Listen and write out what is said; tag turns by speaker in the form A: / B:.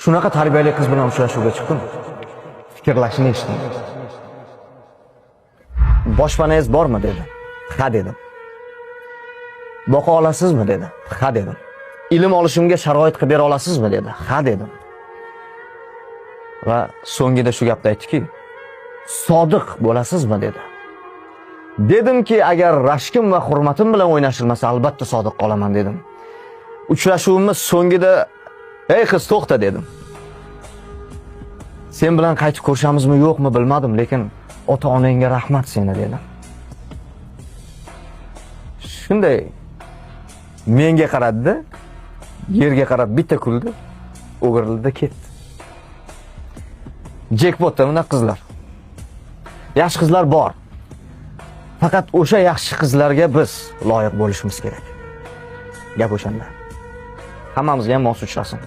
A: Shunaqa tarbiyali qiz bilan uchrashuvga chiqdim. Fikrlashini eshitdim. Boshpanangiz bormi dedi. Ha dedim. Boqa olasizmi dedi. Ha dedim. Ilm olishimga sharoit qilib bera olasizmi dedi. Ha dedim. Va so'ngida shu gapni aytdiki, sodiq bo'lasizmi dedi. Dedimki, agar rashkim va hurmatim bilan o'ynashilmasa, albatta sodiq qolaman dedim. Uchrashuvimiz so'ngida, "Ey qiz, to'xta" dedim. "Sen bilan qaytib ko'rishamizmi yo'qmi bilmadim, lekin ota-onangga rahmat seni" dedim. Shunday menga qaradi, yerga qarab bitta kuldi, o'girildi ketdi. Jackpotda mana qizlar. Yaxshi qizlar bor. Faqat o'sha yaxshi qizlarga biz loyiq bo'lishimiz kerak. Gap o'shanda. Hammamizga ham mos uchrasin.